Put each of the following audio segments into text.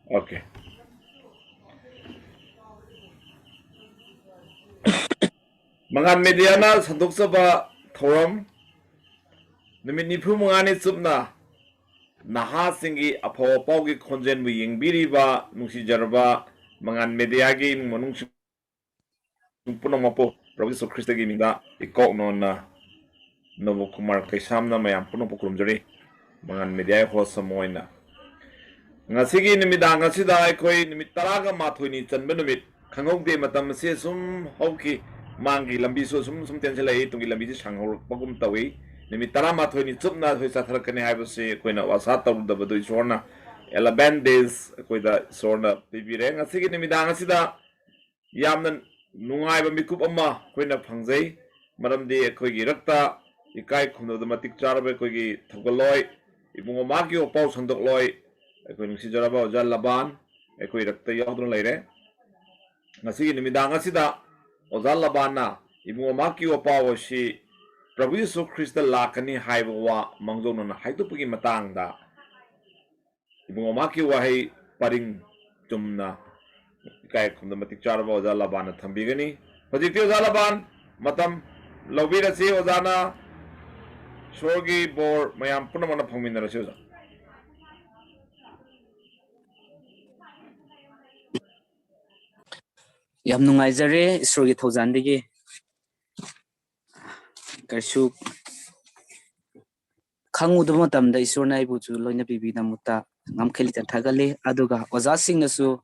Okay. Mangan mediana sanduk saba thoram numit nifu mangani subna Nahasinggi Aphaba Khonjel bu yengbiriba nungsijarba mangan mediagi manung punamapo Professor Christa gi minda ikok nona Nobu Kumar Kaisamna mayam punapo kurumjari mangan media ho samoina ngasigi nimidang ngasida aikoi nimit taraga mathoi chanba numit khangokde matam se sum hauki mangi lambi so sum tenselai tungi lambi ji sanghor pagum tawi nimit tara mathoi ni chupna thoi satharakani haibase koina wasa tawdabadu isorna 11 days koida sorna bibire ngasigi nimidang ngasida yamna nungaiba mikup amma koina phangjai maramdi koigi rakta ikai khumdo matik charbe koigi thogaloi ibungo magi opau sandokloi ekoi nungsi jaraba oja Laban ekoi rakta yaudron leire ngasi nimidang asida oja Laban na ibungo magi opau si Prabhu Yesu Christa lakani haibawa Mangjounana haitupugi matangda ibungo magi wahai paring tumna ikai khumdo matik charaba oja Laban na thambigani hojikti oja Laban matam lobirasi ojana Sorgi bor mayam punamana phangminarasi oja Yam nungaizare isrogi thawjandigi karsu khangudaba matamda isorna ibu chu loina bibina mutta ngamkheli thagale aduga oja singnasu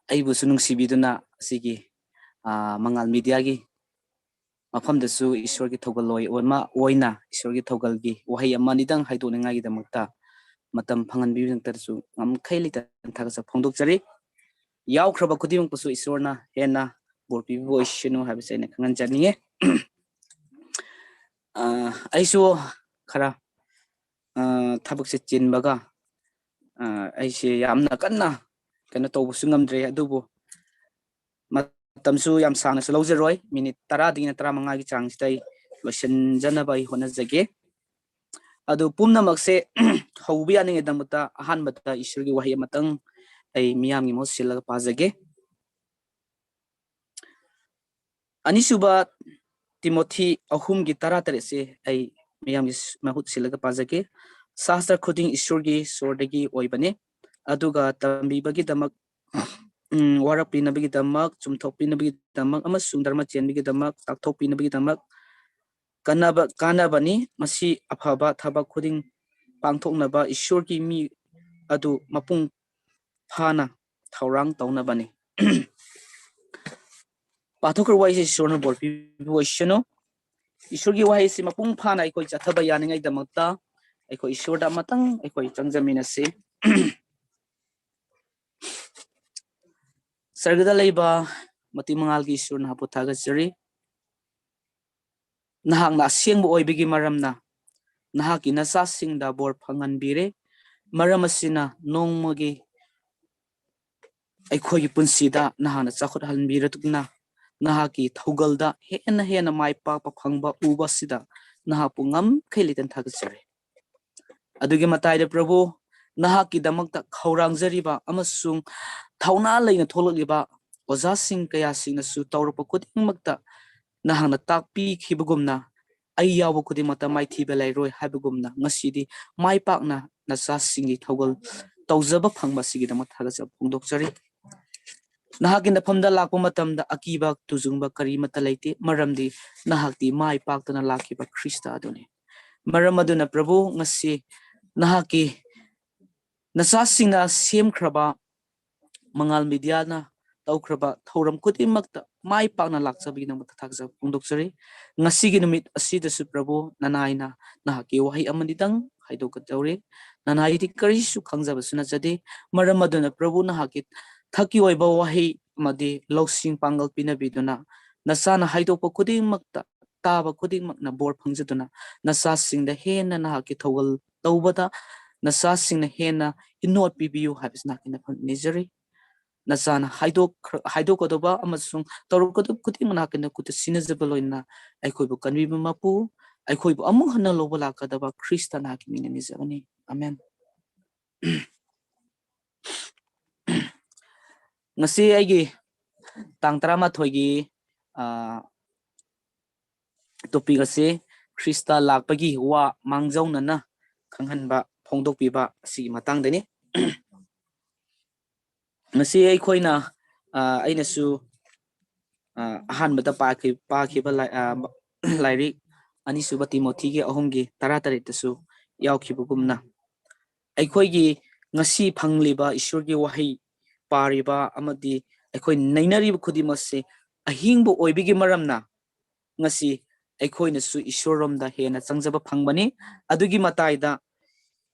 aibu su nungsibiduna asigi mangal media gi mafamdasu isorgi thawgaloi onma oina isorgi thawgalgi wahai amanidang haidonengai damakta matam phangan bibing tarsu ngamkheli thagasa phongdokjari yaukhraba khudimang pasu isorna hena borpi voishinu habisene khangan janiye aisu khara thabakse chinbaga aise yamna kanna kana tawbusu ngamdre adubu matamsu yam sangna lawjeroi minute 10 dina 15 gi changsitai lotion janaba hi honajage adu pumnamakse haubi aninge damuta ahanbata isurgi wahi matang ai miyam gi mosilaga pajage anisuba Timothy ahum gi 13 se ai miyam gi mahut silaga pajage sastra khuding isurgi sordagi oibane aduga tambibagi damak warapinabagi damak chumthopinabagi damak amasung dharma chenbigi damak takthopinabagi damak kanabani masi aphaba thabak khuding pangthoknaba isurgi mi adu mapung phana thaurang taunabani pathokar waisi sorna borpi voishano isurgi waisi mapung phana ikoi chathaba yaningai damakta ikoi isurda matang ikoi changjaminase sargada leiba mati mangalgi isurna hapu thagajari nahakna asengbu oibigi maramna nahaki nasasingda bor phanganbire maramasina nongmagi aikhogi punsida nahana chakhot halbiratukna nahaki thaugalda hena maipa phangba uba sida nahapu ngam khelitan thagachare adugi mataida prabhu nahaki damakta khaurangjariba amasung thauna leina thololiba oja sing kaya singnasu tawrapa kudingmakta nahana takpi khibagumna ai yawo kudimata maithiba lairoi habagumna ngasidi maipakna nasa singi thaugal tawjaba phangba sigi damak thagaja phongdokjari nahaki nafamda lakpa matamda akiba tujungba karimata leite maramdi nahakti maipaktana lakiba Christa aduni maram aduna prabhu ngasi nahaki nasa singna semkhraba mangal mediana taukraba thauram kudimakta maipakna lakchabi namak thagja phongdokjari ngasigi numit asidasu prabhu nanaina nahaki wahi amanidang haidokatawre nanaiti karisu khangjabasuna jade maram aduna prabhu nahaki thaki oiba wahi madi losing pangal pinabiduna nasana haidokpa kudingmakta taba kudingmakna bor phangjaduna nasa singda hena nahaki thawgal tawbada nasa singna hena inot pibiyu habisna kina nizari nasana haidokodoba amasung tawrokodob kudingmana kina kutasinajaballoina aikhoibu kanbiba mapu aikhoibu amung hana loba lakadaba Christa nahaki mina nizabani Amen. Ngasi aigi tang 13 topic ase Christa Lakpagi wa Mangjounana khanghanba Phongdokpiba si matangdani. Ngasi aikoina ainasu ahanbada pakiba lairik anisuba Timothy gi ahumgi 13 tasu yaukibugumna aikoigi ngasi phangliba Ishwargi wahi pariba amadi aikoi nainariba khudimase ahingbo oibigi maramna ngasi aikoinasu Ishwaromda hena changjaba phangbani adugi mataida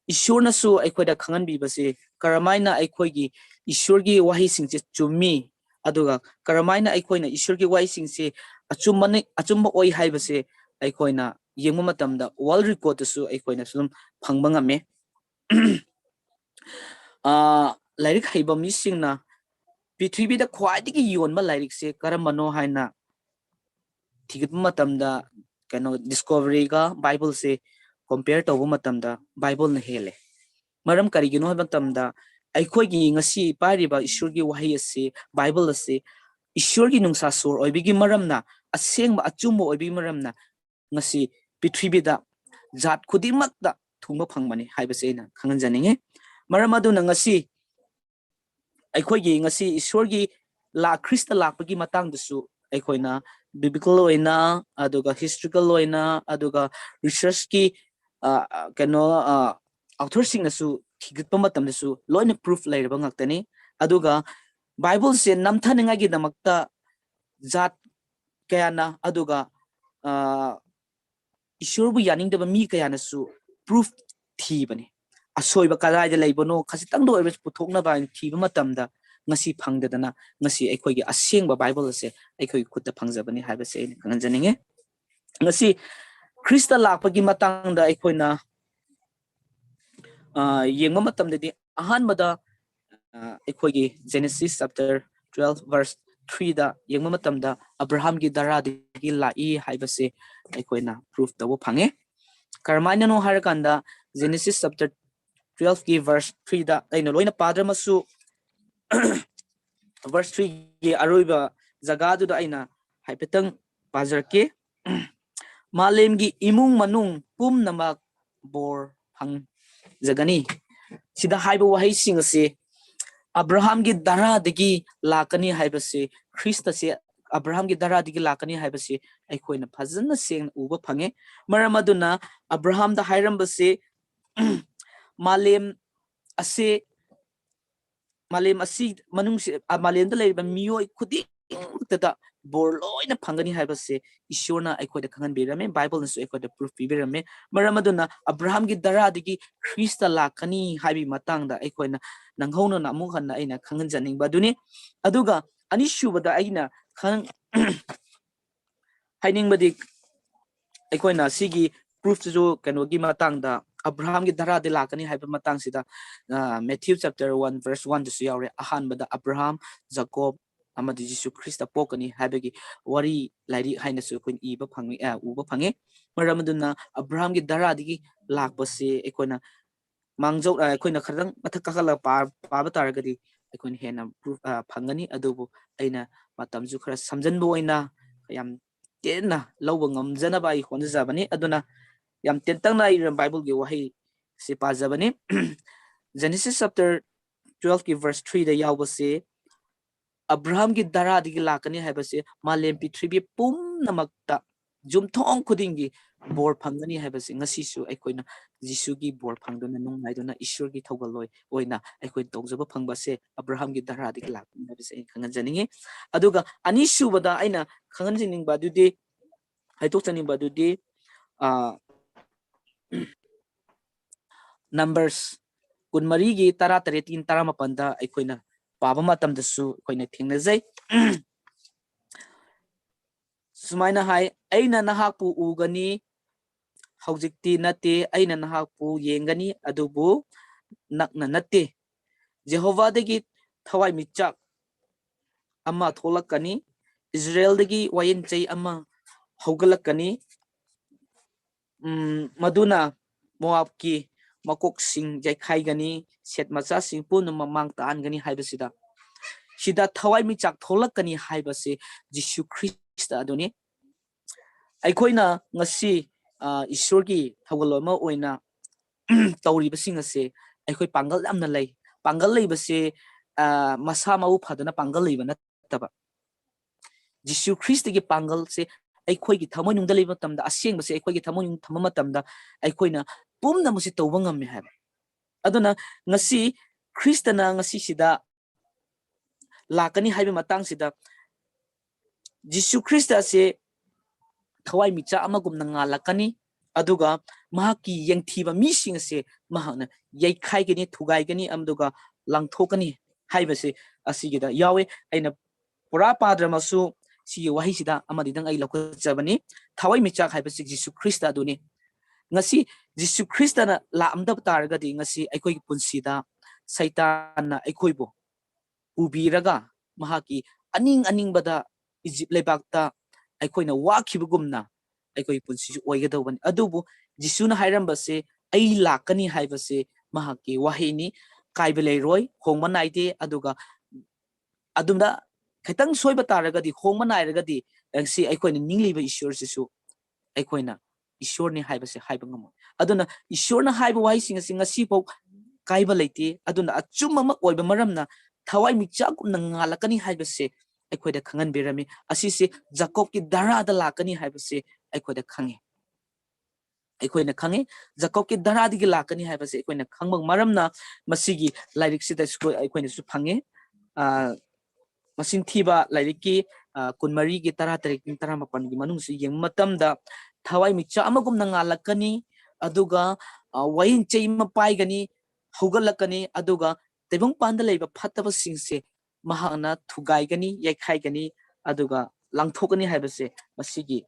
Ishwarnasu aikoida khanganbibase karamaina aikoigi Ishwargi wahi singche chummi aduga karamaina aikoina Ishwargi wahi singche achumba oi haibase aikoina yengma matamda world record su aikoina sum phangba ngame lairik haiba misingna Prithibida khwaidigi yonba lairik se karamano haina thigat matamda kano discovery ga Bible se compare to matamda Bible na hele maram karigino ha matamda aikoigi ngasi pariba Ishwargi wahi ase Bible ase Ishwargi nungsa sur oibigi maramna asengba achumbo oibigi maramna ngasi Prithibida zat khudimakda thungba phangmani haibase na khanganjaninge maram aduna ngasi aikoigi ngasi Ishwargi Christa Lakpagi matangdasu aikoina biblical oina aduga historical oina aduga research ki kano author singnasu thigitpa matamdasu loina proof lairaba ngaktani aduga Bible se namthaninga gi damakta zat kayana aduga Ishwarbu yaningdaba mi kayanasu proof thibani asoiba kadaida leibano khasitangdo oiba puthokna ba thiba matamda ngasi phangdadana ngasi aikoigi asengba Bible ase aikoigi khutta phangjabani haibase kanjanninge ngasi Christa Lakpagi matangda aikoina yengma matamdadi ahanbada aikoigi Genesis chapter 12 verse 3 da yengma matamda Abraham gi dara digi lai haibase aikoina proof tawo phange karmaina no harakanda Genesis chapter 12 ki verse 3 da aina loina padramasu verse 3 gi aroiba jagadu da aina haipetang pajarke malemgi imung manung pumnamak bor phang jagani sida haiba wahai singase Abraham gi dara digi lakani haibase Christa se Abraham gi dara digi lakani haibase aikoina phajana seng uba phange maramaduna Abraham da hairambase malem asi manung malem da leiba miyoi khudi tada bor loina phangani haibase Ishwarna aikoida khangan birame Bible nasu aikoida proof bibirame maramaduna Abraham gi dara digi Christa lakani haibi matangda aikoina nanghona na amuk hanna aina khangan janing baduni aduga anisubada aina khang haining badi aikoina sigi proof jo kanogi matangda Abraham gi dara de lakani haiba matang sida Matthew chapter 1 verse 1 to yaure ahanbada Abraham Jacob amadi Jesus Christa pokani haibagi wari lairi haina su kuin iba phangi uba phange maramaduna Abraham gi dara digi lakpase aikoina mangjau aikoina khadang mathak kakala paba taragadi aikoina hena proof phangani adubu aina matamju khara samjanbo oina yam tena lawba ngamjana bai honjabani aduna yam tentangna iram Bible gi wahi se pajabani Genesis chapter 12 ki verse 3 da yawbase Abraham gi dara digi lakani haibase malem Prithibhi pumnamakta jumthong khudingi bor phangani haibase ngasisu aikoina Jisu gi bor phangdona nungnaidona Ishwar gi thogaloi oina aikoi tawjaba phangbase Abraham gi dara digi lakani haibase khanganjaninge aduga anisubada aina khanganjiningba dudi haitokchaninba dudi numbers kunmarigi 13 18 aikoina paba matamdasu aikoina thingnajai sumaina hai aina nahakpu ugani haujikti nate aina nahakpu yengani adubu nakna nate Jehovah dagi thawai michak ama tholakani Israel dagi wayenchai ama haugalakani maduna Moab ki makok sing jaikhai set macha sing pun mamang taan gani haibasida sida thawai mi chak tholakani haibase Jisu Christa adoni aikoina ngasi ishorgi thawaloma oina tauri basing ase aikoi pangal amna lay pangal lay base masa mau phadana pangal lay bana taba Jisu Christ gi pangal se aikoi gi thamoi nungda lay matamda aseng base aikoi gi thamoi nung thama matamda aikoina pumna musi tawba ngam me hab aduna ngasi Christana ngasi sida lakani haibe matang sida Jisu Christ ase thawai micha amagum nanga lakani aduga mahaki yengthiba mising ase mahana yaikhai gani thugai gani amduga langthokani haibase asigida yawe aina pura padramasu si wahi sida amadi dang ai lokachabani thawai micha haibase Jisu Christ aduni ngasi Jisu Christ na la amdab targadi ngasi aikoi punsida saitan na aikoi bo ubiraga mahaki aning bada Egypt lebakta aikoina wakibugumna aikoi punsi oigadawani adubu Jisuna hairambase ai lakani haibase mahaki wahini kaibele roy hongma naide aduga adumda khaitang soiba taragadi hongma nairagadi si aikoina ningliba ishor sisu aikoina ishorni haibase haibangamo aduna ishorna haiba wahi singa singa sipau kaiba leite aduna achuma ma oiba maramna thawai michagumna ngalakani haibase aikoida khangan berami asise Jacob ki darada lakani haibase aikoida khange aikoina khange Jacob ki daradi gi lakani haibase aikoina khangmang maramna masigi lairik sida sko aikoina su phange masin thiba lairik ki kunmari gi tara tarik tara mapan gi manung su yeng matamda thawai micha amagum na ngalakani aduga wain cheima paigani hogalakani aduga tebong panda leiba phataba singse mahana thugai gani yaikhai gani aduga langthokani haibase masigi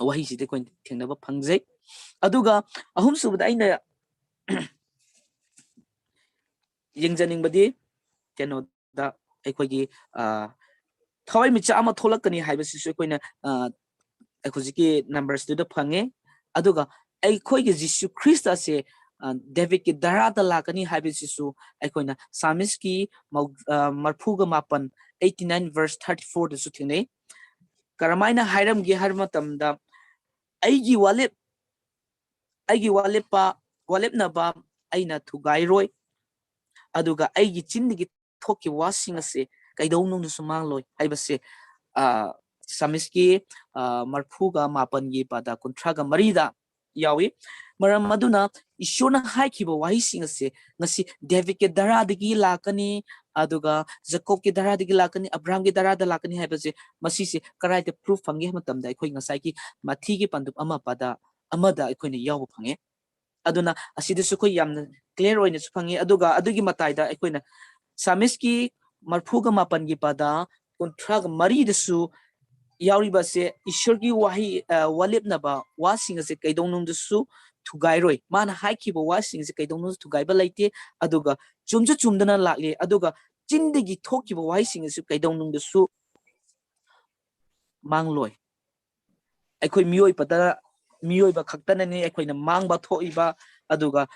wahi side koin thengnaba phangjai aduga ahum subada aina yengjaning badi keno da aikogi thawai micha ama tholakani haibase su koina akhojiki numbers du da phange aduga aikogi Jisu Christ ase David ki darada lakani haibase su aikoina Psalmist ki marphuga mapan 89 verse 34 da su thingne karamaina hairam gi har matamda aigi walep na ba aina thugai roi aduga aigi chindigi thoki wasing ase kaidong nung su mangloi haibase Psalmist ki marphuga mapan gi pada kuntraga marida yawi maram maduna ishona haikiba wahi sing ase ngasi David ke daradagi lakani aduga Jacob ke daradagi lakani Abraham ke darada lakani haibase masise karaite proof phange matamda akhoi ngasai ki mathi ki pandup ama pada amada akhoi ne yaw phange aduna asida su khoi yamna clear oina su phange aduga adugi mataida akhoi na Psalmist ki marphuga mapan gi pada kuntraga mari desu yauri base ishor ki wahi walip na ba wasing ase kaidong nung desu thugai roi mana haiki ba wasing ase kaidong nung thugai ba laite aduga chumju chumdana lakle aduga chindegi thoki ba wahi sing ase kaidong nung desu mangloi akhoi miyoi ba khaktana ne akhoi na mangba thoiba aduga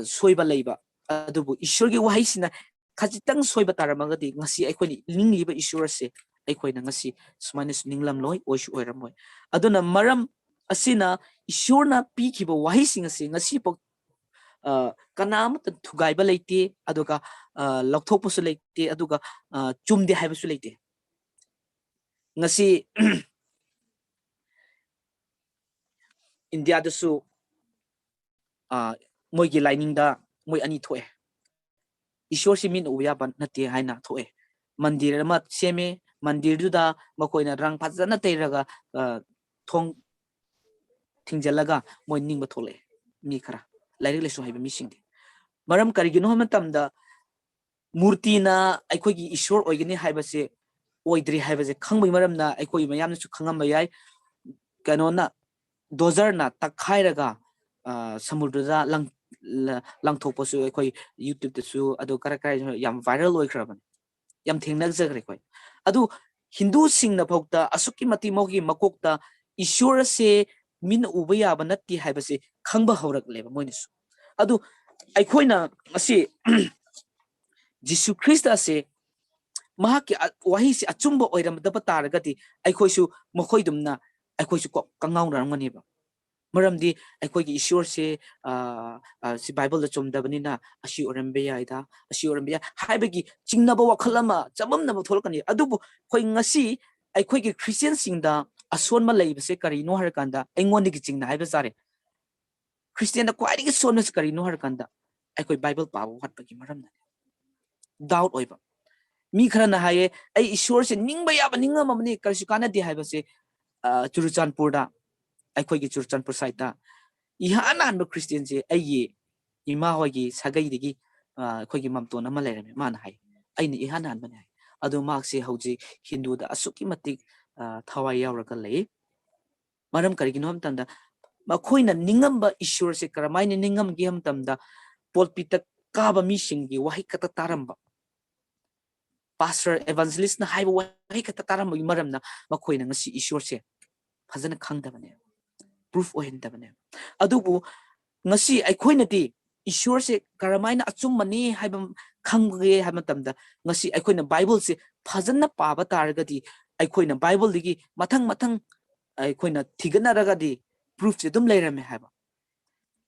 soiba leiba adubu ishor ki wahi sina khajitang soiba taramagadi ngasi akhoi ni lingliba ishor ase aikoina ngasi sumana ninglam loi oisu oiramoi aduna maram asina ishorna pikiba wahi sing ase ngasi pok kanam thugaiba leite aduga lokthokpusu leite aduga chumde haibasu leite ngasi India dasu moigi lining da moi ani thoe ishor simin uya ban nate haina thoe mandir ma seme mandir da makoina rang phajana teiraga thong thingjalaga moi ningba thole mi khara lairik lesu haiba mi singdi maram karigino matamda murti na aikogi ishor oigini haibase oidri haibase khangbai maramna aikoi mayamna su khangamba yai kanona dozer na takhairaga samudra langthokpasu aikoi YouTube tasu ado kara yam viral oikhraban yam thengnak jagre koi adu Hindu singna phokta asuki mati mogi makokta ishor se min ubaya banati haibase khangba haurak leba moinisu adu ꯑꯩꯈꯣꯏꯅ ꯉꯁꯤ Jesus Christ ꯑꯁꯤ ꯃꯍꯥꯛꯀꯤ ꯋꯥꯍꯩꯁꯤ ꯑꯆꯨꯝꯕ ꯑꯣꯏꯔꯝꯗꯕ ꯇꯥꯔꯒꯗꯤ ꯑꯩꯈꯣꯏꯁꯨ ꯃꯈꯣꯏꯗꯨꯝꯅ ꯑꯩꯈꯣꯏꯁꯨ ꯀꯪꯉꯥꯎꯅꯔꯝꯒꯅꯦꯕ ꯃꯔꯝꯗꯤ ꯑꯩꯈꯣꯏꯒꯤ ꯏꯁꯣꯔꯁꯦ ꯁꯤ ꯕꯥꯏꯕꯜꯗ ꯆꯨꯝꯗꯕꯅꯤꯅ ꯑꯁꯤ ꯑꯣꯏꯔꯝꯕ ꯌꯥꯏꯗ ꯑꯁꯤ ꯑꯣꯏꯔꯝꯕ ꯌꯥꯏ ꯍꯥꯏꯕꯒꯤ ꯆꯤꯡꯅꯕ ꯋꯥꯈꯜ ꯑꯃ ꯆꯃꯝꯅꯕ ꯊꯣꯛꯂꯛꯀꯅꯤ ꯑꯗꯨꯕꯨ ꯑꯩꯈꯣꯏ ꯉꯁꯤ ꯑꯩꯈꯣꯏꯒꯤ ꯈ꯭ꯔꯤꯁꯇꯤꯌꯟꯁꯤꯡꯗ ꯑꯁꯣꯟꯕ ꯂꯩꯕꯁꯦ ꯀꯔꯤꯅꯣ ꯍꯥꯏꯔꯀꯥꯟꯗ ꯑꯩꯉꯣꯟꯗꯒꯤ ꯆꯤꯡꯅ ꯍꯥꯏꯕ ꯇꯥꯔꯦ ꯈ꯭ꯔꯤꯁꯇꯤꯌꯟꯗ ꯈ꯭ꯋꯥꯏꯗꯒꯤ ꯁꯣꯟꯕꯁꯤ ꯀꯔꯤꯅꯣ ꯍꯥꯏꯔꯀꯥꯟꯗ ꯑꯩꯈꯣꯏ ꯕꯥꯏꯕꯜ ꯄꯥꯕ ꯋꯥꯠꯄꯒꯤ ꯃꯔꯝꯗꯅꯤ ꯗꯥꯎꯠ ꯑꯣꯏꯕ ꯃꯤ ꯈꯔꯅ ꯍꯥꯏꯌꯦ ꯑꯩ ꯏꯁꯣꯔꯁꯦ ꯅꯤꯡꯕ ꯌꯥꯕ ꯅꯤꯡꯉꯝꯃꯕꯅꯤ ꯀꯔꯤꯁꯨ ꯀꯥꯟꯅꯗꯦ ꯍꯥꯏꯕꯁꯦ ꯆꯨꯔꯆꯥꯟꯄꯨꯔꯗ ꯑꯩꯈꯣꯏꯒꯤ ꯆꯨꯔꯆꯥꯟꯄꯨꯔ ꯁꯥꯏꯠꯇ इहान हान क्रिस्टियन से इमा होगी सगैदी अखोगी ममतोन अमा लेरमे माना हाय अइन इहान हान बने हाय अदु मार्क्से हौजी हिंदूदा असुकी मतिक थवाई यावरका लई मरम करिगिनो हम तंदा मखोइना निंगम्बा ईश्वर से करमाइने निंगम गी हम तंदा पोलपित काबा मिसिंगी वही कता तारंबा पास्टर एवांजलिस्ट ना हाय वही कता तारंबा मरमना मखोइना ngasi ईश्वर से फजन खंगदबने प्रूफ ओहिंदबने अदुबु ngasi अखोइनती ईश्वर से करमाइना अचुमनी हाइबम खंगगे हाइम तमदा ngasi अखोइना बाइबल से फजन पाबा तारगदी अखोइना बाइबल दिगी मथंग मथंग अखोइना थिगनरगदी प्रूफ से दुम लेरमे हाइबा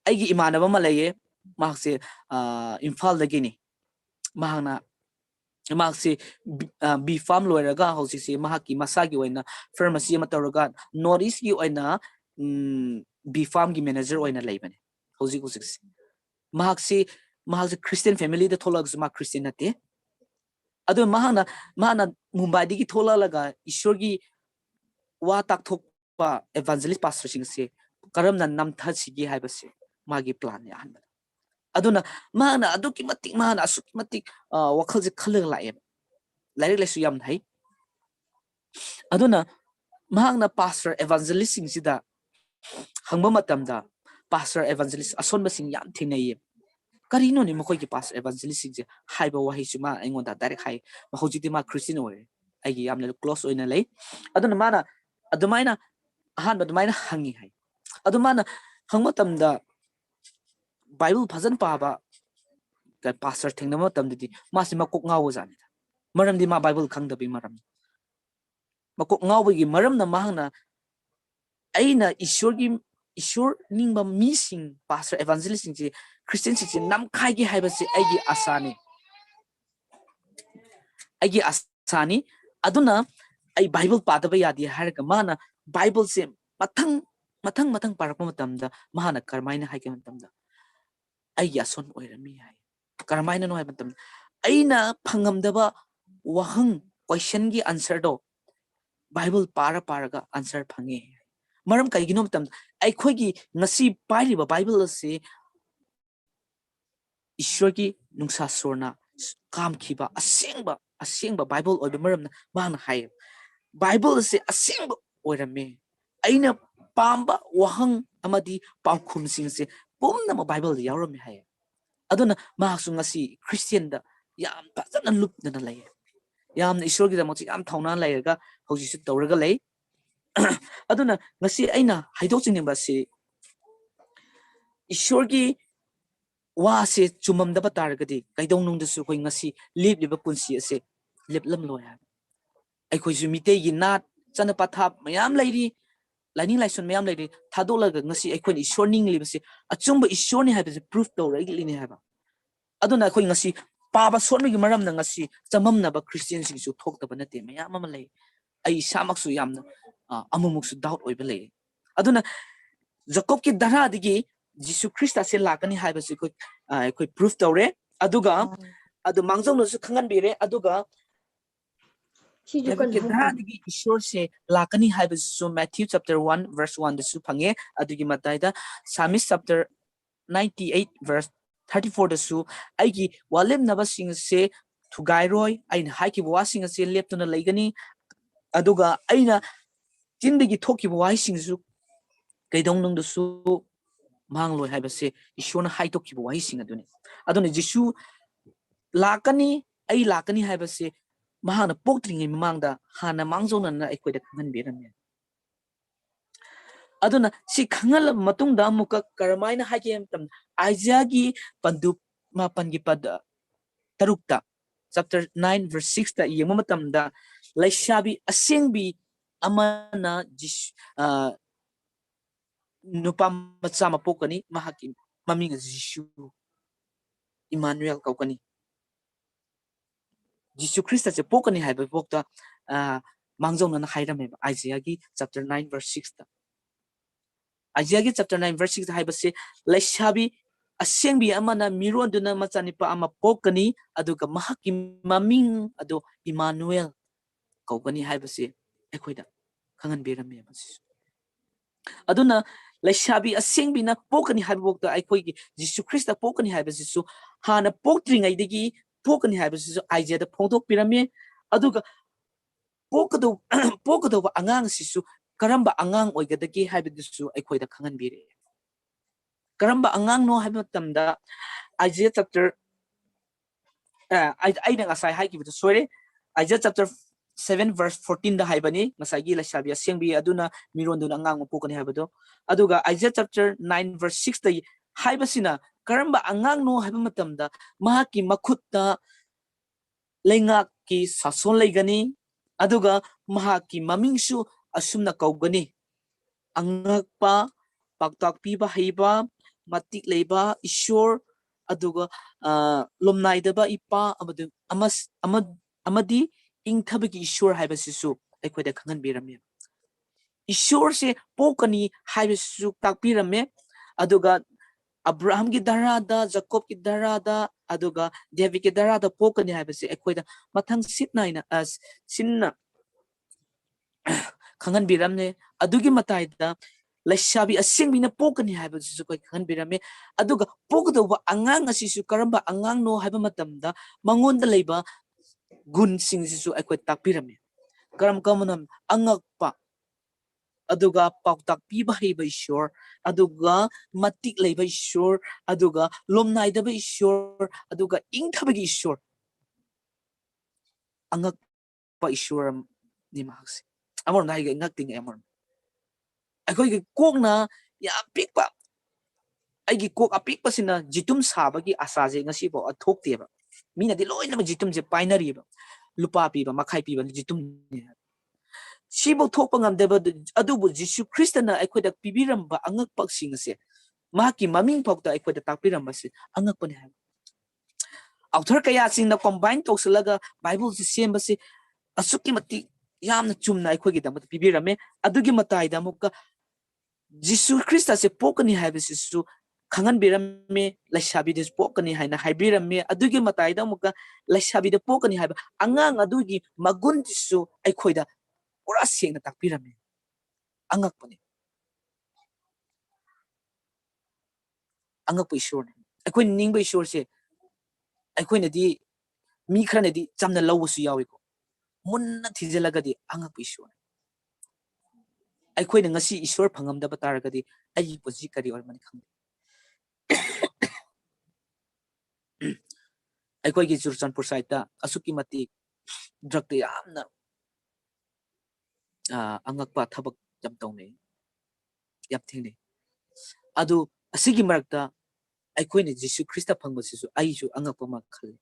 अइगी इमानबा मा लइए माखसे इम्फाल दगिनी महाना माखसे बी फार्म लोयरगा हौसिसे महाकी मसागी ओइना फार्मेसी अमा तौरगा नॉर्थ ईस्ट की ओइना बी फार्म की मैनेजर ओइना लइबने हौजि हौजिसे महासे क्रिश्चियन फैमिली द थोलगस मा क्रिश्चियन नते अदो महाना मुंबई दिगी थोललगा ईश्वर की वा ताकथोकपा एवांजलिस्ट पास्टर सिंगसे करमना नमथसिगी हाइबसे मागी प्लान यान अदुना माना अदुकी मतिक माना असुकी मतिक वखल जे खलग लाए लाइक लेसु याम हाई अदुना महाना पास्टर एवांजलिस्ट सिंगसिदा हंगबा मतमदा पास्टर एवांजलिस्ट असोनबा सिंग याम थिनैये करिनो नि मखोय की पास्टर एवांजलिस्ट सिंग जे हाइबा वही सुमा एंगोंदा डायरेक्ट हाई मखोजिति मा क्रिश्चियन ओरे आइगी यामले क्लोज ओइना लै अदुना माना अदुमाइना अहान अदुमाइना हंगी हाई अदुमाना हंगमतमदा बाइबल फजन पाबा का पास्टर थेंगनम तमदि मासि मकोक ngawo जानि मरमदि मा बाइबल खंगदबि मरम मकोक ngawogi मरमना mahna aina ईश्वर निंगबा मीसिंग पास्टर एवांजलिस्ट सिंग क्रिश्चियन सिंग नमखाई gi हाइबसे आइगी आसानी अदुना आई बाइबल पादबा यादि हारका माना बाइबल से मथंग मथंग मथंग पारकम मतमदा महाना करमाइना हाइके मतमदा आई यासन ओइरमी हाय करमाइना नो हाय मतम aina phangam wahang question gi answer do Bible paraga answer phange maram kaigino tam aikhoi gi ngasi pairiba Bible se ishwar gi nungsa sorna kam khiba asengba Bible oibe maram na mang hai Bible se asengba oirame aina pamba wahang amadi pamkhum sing se pumna ma Bible yaurame hai aduna mahsu ngasi Christian da yam fazana lupdana lay yam ishwar gi damot yam thawna layga hojisi tawraga lay aduna ngasi aina haidok chingba se ishwar gi wa se chumam da batargadi kaidong nung da su koi ngasi liba punsi ase liplam loy ha ai khoi su Meitei gi nat chana pathap mayam lairi लाइनिंग लाइसन मैम लेरी थादोलगा ngasi अखोन ईश्वर निंग लिबसे अचुंब ईश्वर नि हाबे प्रूफ तौरगी लिनि हाबा अदुना अखोन ngasi पाबा सोनमगी मरम न ngasi चममनबा क्रिश्चियन सिंगसु थोक्तबा नते मैम अमा लै आई सामक्सु यामना अमुमुक्सु डाउट ओइबा लै अदुना जकोब की दरा दिगी जीसु ख्रिस्ता से लाकनी हाबसे कोई प्रूफ तौरे अदुगा अदु मांगजौनसु खंगन बिरे अदुगा ईश्वर से लाकनी हाइबसु मैथ्यू चैप्टर 1 verse 1 दसु फंगे अदुगी मताइदा सामिस चैप्टर 98 verse 34 दसु आइगी वालेम नबसिंग से थुगाइरोय आइन हाइकी वासिंग से लेप्तुना लैगनी अदुगा आइना चिंदगी थोकी वाइसिंगसु कैदोंनंग दसु मांगलोय हाइबसे ईश्वरना हाइतोकी वाइसिंग अदुने जिसु लाकनी हाइबसे महाना पोक्ट्रिंग ममांगदा हाना मांगजौनना अखोइदा खंगन बेरमे aduna si khangal matungda amuka karamaina haike tam Isaiah-gi pandu mapan gi pad tarukta chapter 9 verse 6 ta yema matamda laishabi asengbi amana nupa macha mapokani mahaki maming Jishu Emmanuel kaukani Jishu Christa se pokani haiba pokta Mangjounana hairame Isaiah-gi chapter 9 verse 6 ta Isaiah-gi chapter 9 verse 6 haiba se laishabi asengbi amana mironduna machanipa ama pokani aduga mahaki maming ado Emmanuel kaukani haiba se ekhoida khangan birame aduna laishabi asengbi na pokani haiba pokta aikhoigi Jishu Christa pokani haiba sisu hana poktringai degi pokani haiba sisu Isaiah da phongdokpirame aduga pokado angang sisu karamba angang oigadagi haibidusu aikhoida khangan bire karamba angang no haiba tamda Isaiah chapter aina ngasai haikibidu sore Isaiah chapter 7 verse 14 da haibani ngasagi laishabi asengbi aduna mironduna angang pokani haibado aduga Isaiah chapter 9 verse 6 da haibasina karamba angang no haiba matamda mahaki makhutta leingaki sason leigani aduga mahaki mamingsu asumna kaugani angakpa paktakpiba haiba matik leiba ishor aduga lomnaidaba ipa amadi ingthabagi ishor haibasisu aikhoida khangan birame ishor se pokani haibasisu takpirame aduga Abraham ki darada Jacob ki darada aduga David ki darada pokani haibasi aikhoida mathang sitnaina sinna khangan biramne adugi mataida laishabi asengbi na pokani haibasisu koi khangan birame aduga pokdoba angang asisu karamba angang no haiba matamda mangonda leiba gun sing sisu aikoi takpirame karam kamunam angakpa aduga pautak piba haiba ishor aduga matik leiba ishor aduga lomnaidaba ishor aduga ingthabagi ishor angakpa ishor ni mahakse amor na higa ngakting amor aikoi kokna ya pikpa aigi kok apikpa sina jitum sabagi asaje ngasi bo athoktiba mina di loina jitum je painariba lupa piba makhai piba jitum sibo thokpa ngamdeba adubu Jishu Christa na aikhoida pibiramba angakpak singase mahaki maming phokta aikhoida takpiramba se angakpani ha author kaya singna combine toksalaga Bible se sembase asuki mati yamna chumna aikhoigi damat pibirame adugi mataida mukka Jishu Christa se pokani haibasisu khangan birame laishabi des pokani haina haibirame adugi mataida mukka laishabi de pokani haiba angang adugi magun disu aikhoida ora sengna takpirame angakpani angakpa ishorne aikoi ningba ishor se aikoi nadi mi khanadi chamna lawsu yawiko munna thijelagadi angakpa ishor aikoi ngasi ishor phangamda bataragadi ai poji kari or mani khang aikoi gi Churchanpur side ta asuki mati drug te amna angakpa thabak jam tawne yap thingne adu asigi marakta aikoi ne Jishu Christa phangbasisu aisu angakpa ma khale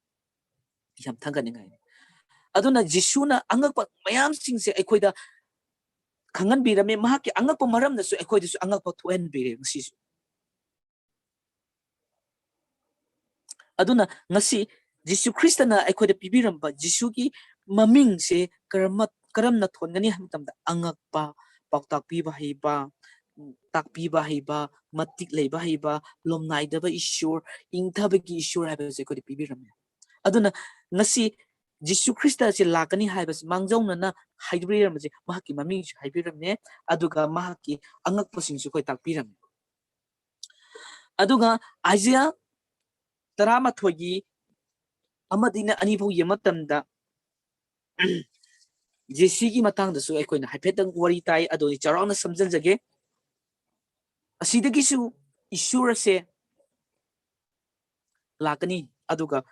yam thangani ngai aduna Jishuna angakpa mayam singse aikoida khangan birame mahaki angakpa maram nasu aikoidasu angakpa thoen bire ngasisu aduna ngasi Jishu Christa na aikoida pibiramba Jishugi maming se karamna thongani hamtamda angakpa paktak piba haiba takpiba haiba matik leiba haiba lomnaidaba ishur ingthabagi ishur haiba se aikoida pibirame aduna ngasi Jishu Christa se lakani haibas Mangjounana haibiramje mahaki maming haibiramne aduga mahaki angakpasing su koi takpiram aduga Isaiah tarama thogi amadina anibau yematamda Jesi matang da su aikoi na haipetang wari tai adoni charang na samjanjage asidagi su ishura se lakani aduga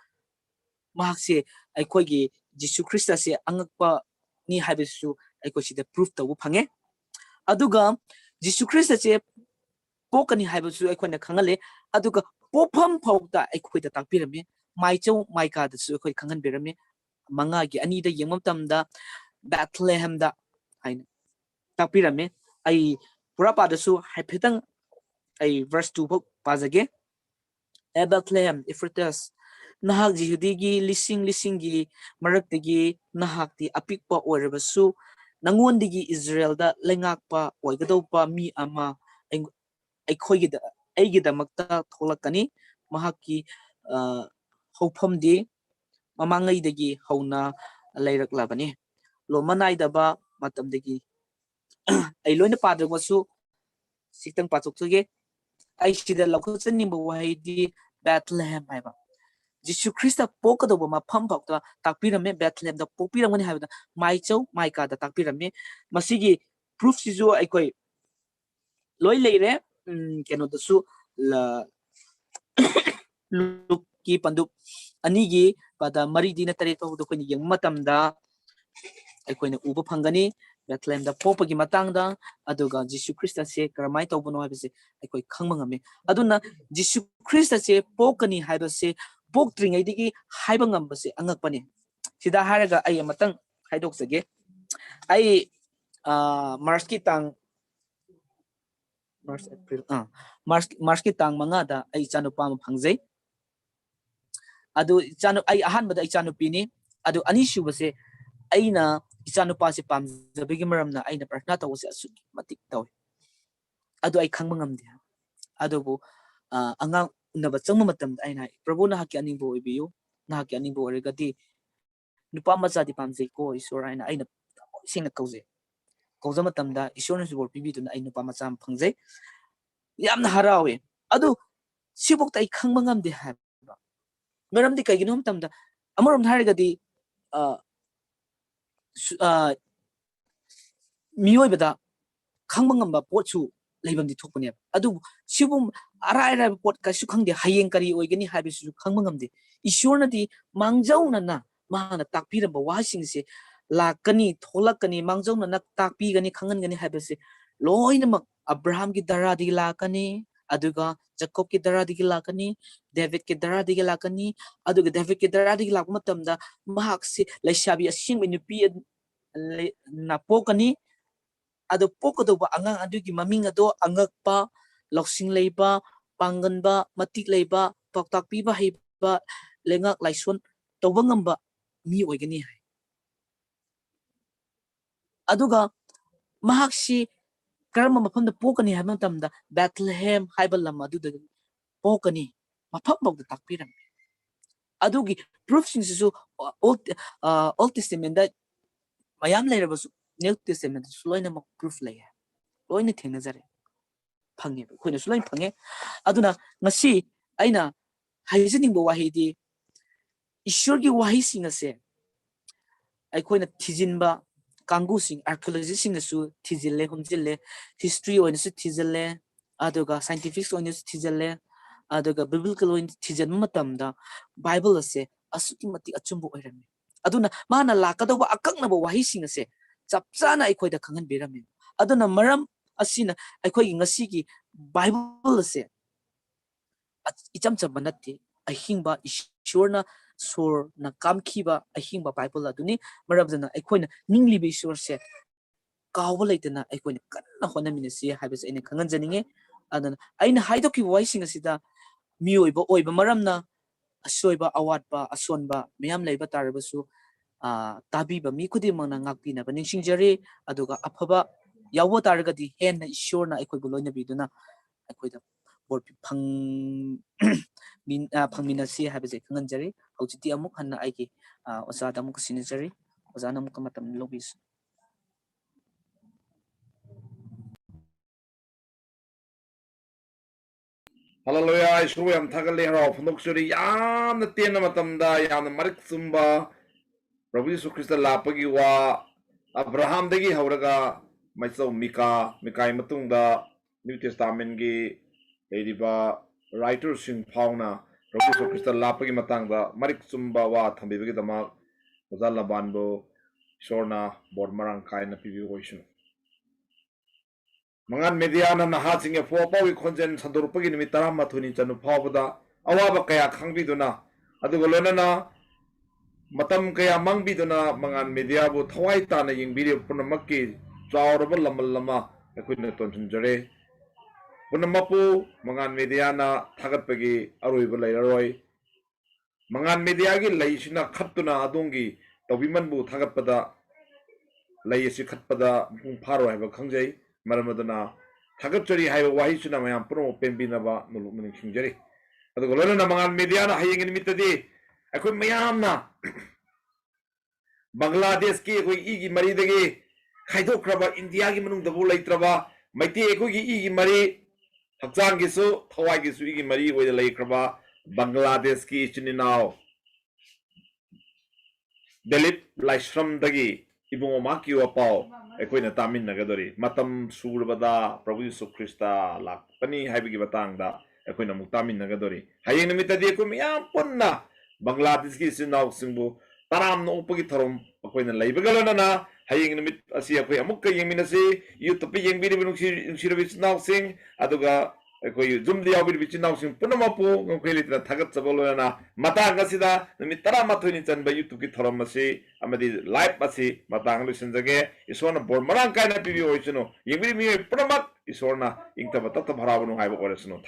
mahakse aikoi gi Jishu Christa se angakpa ni haibisu aikoi sida proof tawu phange aduga Jisu Christ che pokani haibasu akhona khangale aduga pofam phauta akhoi da takpirame maichau maika da su akhoi khangan berame manga gi ani da yengmam tamda Bethlehem da haina takpirame ai pura pa da su haiphetang ai verse 2 phok pazage Bethlehem Ephratas nahak jihudigi lising gi maraktagi nahakti apikpa oirabasu nangondigi Israel da lengakpa oigadaupa mi ama ꯑꯩꯈꯣꯏꯒꯤꯗ ꯑꯩꯒꯤꯗꯃꯛꯇ ꯊꯣꯛꯂꯛꯀꯅꯤ ꯃꯍꯥꯛꯀꯤ ꯍꯧꯐꯝꯗꯤ ꯃꯃꯥꯡꯉꯩꯗꯒꯤ ꯍꯧꯅ ꯂꯩꯔꯛꯂꯕꯅꯤ ꯂꯣꯟꯃ ꯅꯥꯏꯗꯕ ꯃꯇꯝꯗꯒꯤ ꯑꯩ ꯂꯣꯏꯅ ꯄꯥꯗ꯭ꯔꯒꯁꯨ sitting ꯄꯥꯊꯣꯛꯆꯒꯦ ꯑꯩ ꯁꯤꯗ ꯂꯧꯈꯠꯆꯅꯤꯡꯕ ꯋꯥꯍꯩꯗꯤ ꯕꯦꯊꯂꯦꯍꯦꯝ ꯍꯥꯏꯕ ꯖꯤꯁꯨ ꯈ꯭ꯔꯤꯁꯇ ꯄꯣꯛꯀꯗꯧꯕ ꯃꯐꯝ ꯐꯥꯎꯗ ꯇꯥꯛꯄꯤꯔꯝꯃꯦ ꯕꯦꯊꯂꯦꯍꯦꯝꯗ ꯄꯣꯛꯄꯤꯔꯝꯒꯅꯤ ꯍꯥꯏꯕꯗ ꯃꯥꯏꯆꯧ ꯃꯥꯏꯀꯥꯗ ꯇꯥꯛꯄꯤꯔꯝꯃꯦ ꯃꯁꯤꯒꯤ ꯄ꯭ꯔꯨꯐꯁꯤꯁꯨ ꯑꯩꯈꯣꯏ loi leire keno dasu lukki panduk anigi pada mari dina tare to do koni yang matamda aikoina uba phangani Bethlehem da popagi matangda aduga Jisu Christ se karamai tawbono habise aikoi khangma ngame aduna Jisu Christ se pokani habise poktringai digi haiba ngambase angakpani sida haraga ai matang haidokjage ai March ki tang March April March ki tang mangada ai chanupa ma phangjai adu chanu ai ahanbada ai chanupini adu ani shubase aina ichanupa se pamjabigi maramna aina prarthna tawse asuki matik tawi adu ai khangba ngamde adubu angang unaba changma matamda aina prabhu na hakki aningbo oibiyu na hakki aningbo oregadi nupa macha di pamjai ko isor aina singna kauje kauza matamda isorna subor pibiduna ai nupa macha phangjai yamna harawe adu sibokta ai khangba ngamde haiba maramdi kaigino matamda amorom harigadi miyoibada khangba ngamba potsu leibamdi thokpane adu sibum arai pot kasu khangde hayeng kari oigani habisu khangba ngamde isornadi Mangjounana mahana takpiramba wasingse lakani tholakani Mangjounana takpigani khangangani habise loinamak Abraham ki daradi lakani aduga Jacob ki daradi lakani David ki daradi lakani aduga David ki daradi lakma matamda mahakse laishabi asingmi nupi na pokani ado pokadoba angang adugi maming ado angakpa loksing leiba panganba matik leiba paktak piba heiba lengak laison tawba ngamba mi oigani hai aduga mahaksi karma mafamda pokani haiba matamda Bethlehem haiba lam aduda pokani mafam bawda takpiram adugi proof singsisu Old Testament da mayam leirabasu New Testament su loina mak proof lay loina thengnajare phange khoina su loin phange aduna ngasi aina haijiningbo wahidi ishorgi wahi singase aikhoina thijinba kangu sing archaeology singasu thijille humjille history oina su thijille aduga scientific oina su thijille aduga biblical oina thijan matamda bible ase asuki mati achumbo oirame aduna mana lakadaba akaknaba wahi singase chapchana aikhoida khangan berame aduna maram asina aikhoigi ngasigi bible ase icham chamba natte ahingba ishorna sor na kamkhiba ahingba bible aduni marabdana aikhoina ninglibi ishor se kawba leitana aikhoina kanna honaminasi habis aina khangan janinge adana aina haidoki voicing asida miyoiba oiba maramna asoiba awatba asonba meyam leiba tarabasu tabiba mi khudimangna ngakpinaba ningsingjari aduga aphaba yawo taragadi henna ishorna aikhoibu loina biduna aikhoida bor phangminasi habise khanganjari hojiti amuk hanna aigi ozada amuk sinajari ozana amuk matam lobis Hallelujah, Isru yam thagale haro Phongdokpa yam na tena matamda yam na marik sumba Prabhu Yesu Christa Lakpagi wa Abraham dagi hauraga maisau Mikai matungda New Testament gi ediba writer sing fauna Prabhu Yesu Christa Lakpagi matangda marik sumba wa thambibagi damak Oza Laban bo Shorna bor marang kai na pibi oishu Mangan media na Nahasinggi Wapaogi Khonjel Khonjel nimit 12 chanu phawbada awaba kaya khangbiduna aduga lonana matam kaya mangbiduna mangan media bu thawai tana yingbiri punamakki chawraba lamal lama akoina tonjare punamapu mangan media na thagatpagi aroiba lairaroi mangan media gi laisina khattuna adongi tawbiman bu thagatpada laisi khatpada pung pharo haiba khangjai maramadana thagatchari haiba wahisuna mayam puno pembinaba nulukmani khingjari aduga lonana mangan media na hayeng nimitadi akoi mayamna Bangladesh ki akoi igi mari dagi khaidokraba India gi manung dabu laitraba Meitei akoi gi igi mari hakjang gi su thawai gi su igi mari oida laikraba Bangladesh ki chininaw Dalit laishram dagi ibungo maki wapao akoina tamin nagadori matam surbada Prabhu Yesu Christa Lakpani haibigi batangda akoina muktamin nagadori hayeng nimitadi akoi miyam punna Bangladesh ki sinaw singbu taram no upagi thorom akoina laibagalona hayeng nimit asi akoi amukka yengminasi YouTube pe yengbiri nungsirabi sinaw sing aduga akoi jumdi yawbiri sinaw sing punamapu ngkhelitra thagat chabolona matang asida nimit 12 ni chanba YouTube ki thorom asi amadi live asi matang lusinjage isona bor marang kaina pibi oisino yengbiri mi punamak isorna ingta batata bharabunu haiba oresino